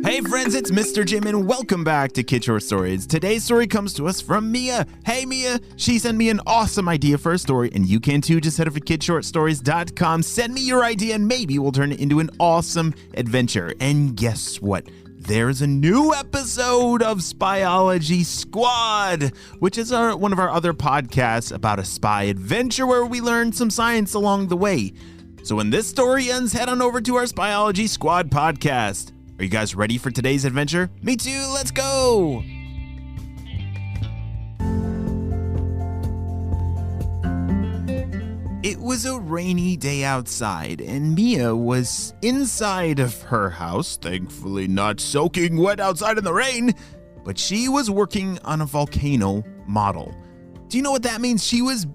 Hey friends, it's Mr. Jim and welcome back to Kid Short Stories. Today's story comes to us from Mia. Hey Mia, she sent me an awesome idea for a story and you can too. Just head over to kidshortstories.com, send me your idea and maybe we'll turn it into an awesome adventure. And guess what? There's a new episode of Spyology Squad, which is one of our other podcasts about a spy adventure where we learn some science along the way. So when this story ends, head on over to our Spyology Squad podcast. Are you guys ready for today's adventure? Me too, let's go! It was a rainy day outside, and Mia was inside of her house, thankfully not soaking wet outside in the rain, but she was working on a volcano model. Do you know what that means? She was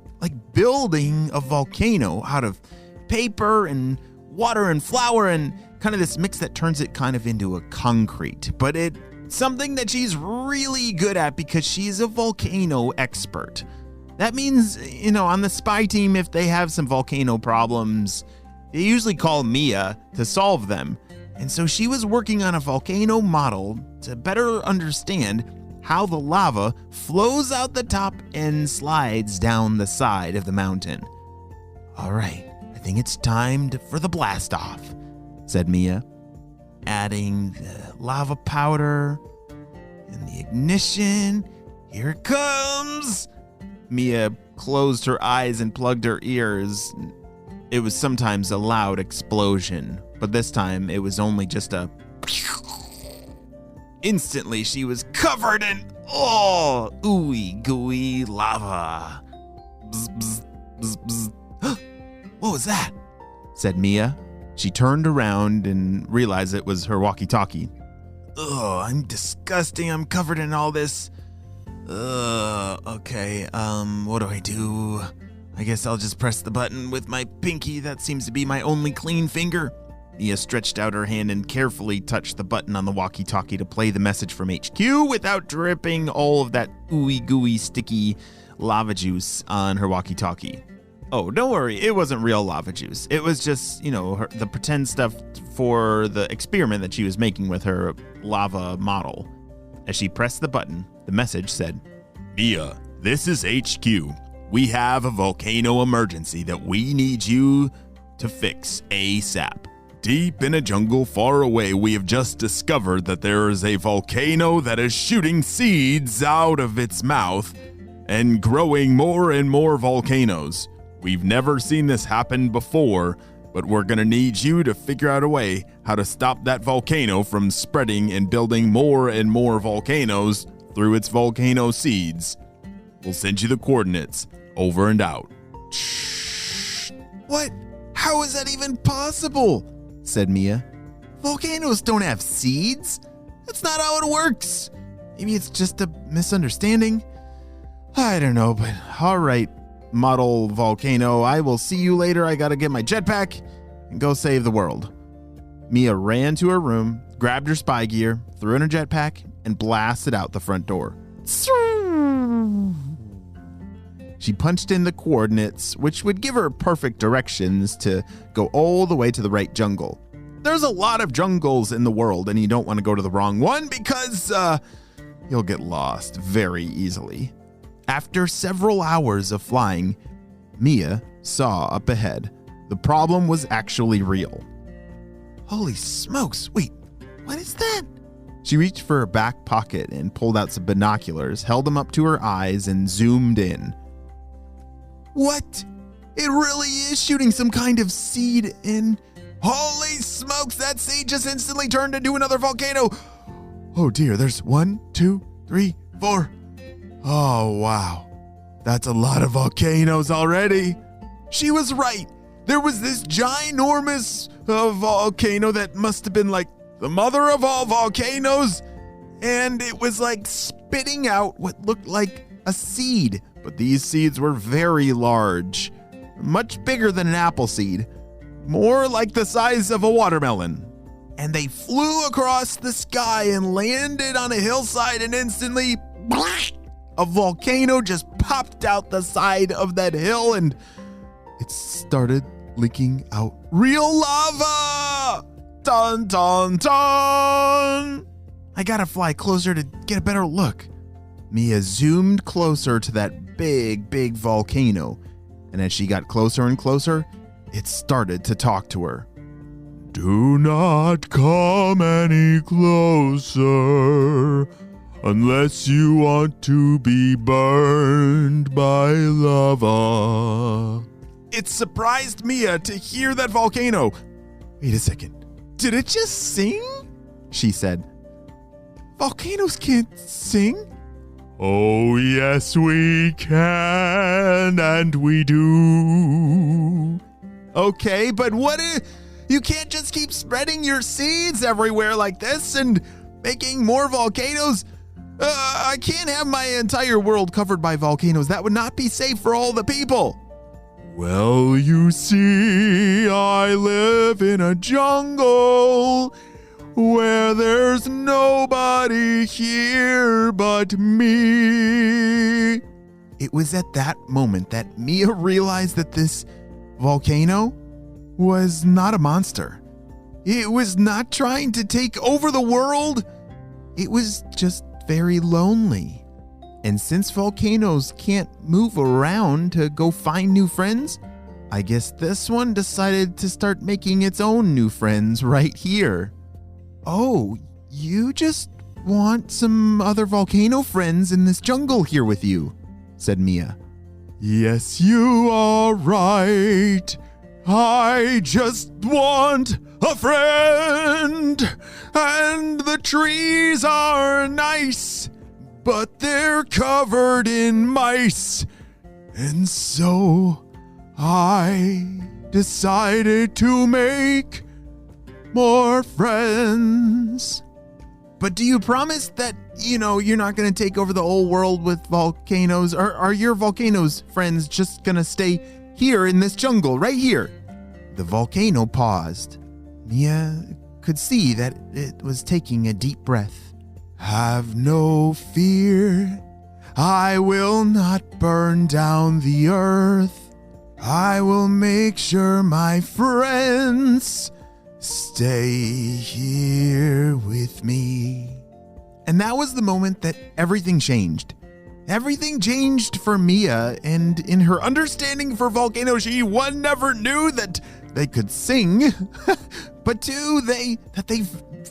building a volcano out of paper and water and flour and kind of this mix that turns it kind of into a concrete. But it's something that she's really good at because she's a volcano expert. That means, on the spy team, if they have some volcano problems, they usually call Mia to solve them. And so she was working on a volcano model to better understand how the lava flows out the top and slides down the side of the mountain. All right, I think it's time for the blast off, said Mia, adding the lava powder and the ignition. Here it comes. Mia closed her eyes and plugged her ears. It was sometimes a loud explosion, but this time it was only just a... Instantly, she was covered in, ooey gooey lava. Bzz, bzz, bzz, bzz. What was that? Said Mia. She turned around and realized it was her walkie-talkie. I'm disgusting. I'm covered in all this. Okay, what do I do? I guess I'll just press the button with my pinky. That seems to be my only clean finger. Mia stretched out her hand and carefully touched the button on the walkie-talkie to play the message from HQ without dripping all of that ooey gooey sticky lava juice on her walkie-talkie. Oh, don't worry, it wasn't real lava juice. It was just, the pretend stuff for the experiment that she was making with her lava model. As she pressed the button, the message said, Mia, this is HQ. We have a volcano emergency that we need you to fix ASAP. Deep in a jungle far away, we have just discovered that there is a volcano that is shooting seeds out of its mouth and growing more and more volcanoes. We've never seen this happen before, but we're going to need you to figure out a way how to stop that volcano from spreading and building more and more volcanoes through its volcano seeds. We'll send you the coordinates. Over and out. What? How is that even possible? Said Mia. Volcanoes don't have seeds. That's not how it works. Maybe it's just a misunderstanding. I don't know, but all right, model volcano. I will see you later. I gotta get my jetpack and go save the world. Mia ran to her room, grabbed her spy gear, threw in her jetpack, and blasted out the front door. She punched in the coordinates, which would give her perfect directions to go all the way to the right jungle. There's a lot of jungles in the world, and you don't want to go to the wrong one because you'll get lost very easily. After several hours of flying, Mia saw up ahead. The problem was actually real. Holy smokes, wait, what is that? She reached for her back pocket and pulled out some binoculars, held them up to her eyes, and zoomed in. What? It really is shooting some kind of seed in. Holy smokes, that seed just instantly turned into another volcano. Oh dear, there's 1, 2, 3, 4. Oh wow, that's a lot of volcanoes already. She was right. There was this ginormous volcano that must have been like the mother of all volcanoes. And it was like spitting out what looked like a seed. But these seeds were very large, much bigger than an apple seed, more like the size of a watermelon. And they flew across the sky and landed on a hillside, and instantly, a volcano just popped out the side of that hill and it started leaking out real lava. Dun, dun, dun! I gotta fly closer to get a better look. Mia zoomed closer to that big volcano, and as she got closer and closer, it started to talk to her. Do not come any closer unless you want to be burned by lava. It surprised Mia to hear that volcano. Wait a second. Did it just sing? She said. Volcanoes can't sing. Oh, yes, we can, and we do. Okay, but you can't just keep spreading your seeds everywhere like this and making more volcanoes. I can't have my entire world covered by volcanoes. That would not be safe for all the people. Well, you see, I live in a jungle where there's nobody here but me. It was at that moment that Mia realized that this volcano was not a monster. It was not trying to take over the world. It was just very lonely. And since volcanoes can't move around to go find new friends, I guess this one decided to start making its own new friends right here. Oh, you just want some other volcano friends in this jungle here with you, said Mia. Yes, you are right. I just want a friend, and the trees are nice, but they're covered in mice. And so I decided to make more friends. But do you promise that, you're not going to take over the whole world with volcanoes? Or are your volcanoes friends just going to stay here in this jungle right here? The volcano paused. Mia could see that it was taking a deep breath. Have no fear. I will not burn down the earth. I will make sure my friends stay here with me. And that was the moment that everything changed. Everything changed for Mia, and in her understanding for volcanoes, one never knew that they could sing, but two, that they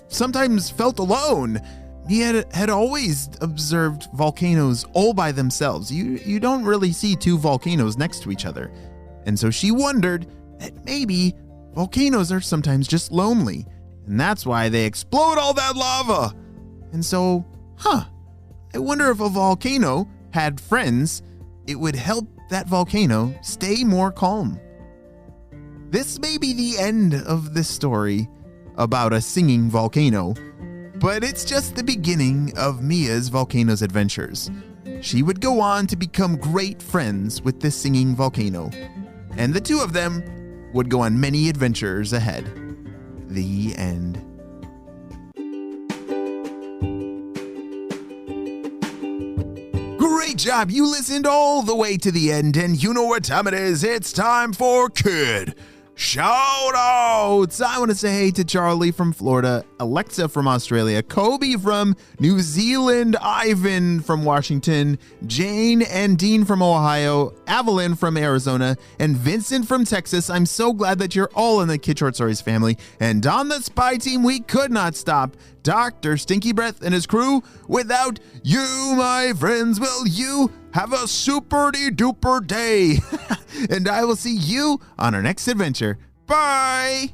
sometimes felt alone. Mia had always observed volcanoes all by themselves. You don't really see two volcanoes next to each other. And so she wondered that maybe volcanoes are sometimes just lonely, and that's why they explode all that lava. And so, I wonder if a volcano had friends, it would help that volcano stay more calm. This may be the end of this story about a singing volcano, but it's just the beginning of Mia's volcano's adventures. She would go on to become great friends with this singing volcano, and the two of them would go on many adventures ahead. The end. Great job! You listened all the way to the end, and you know what time it is. It's time for Kid Shoutouts! I want to say hey to Charlie from Florida, Alexa from Australia, Kobe from New Zealand, Ivan from Washington, Jane and Dean from Ohio, Evelyn from Arizona, and Vincent from Texas. I'm so glad that you're all in the Kid Short Stories family. And on the Spy Team, we could not stop Dr. Stinky Breath and his crew without you, my friends. Will you have a super-duper day? And I will see you on our next adventure. Bye!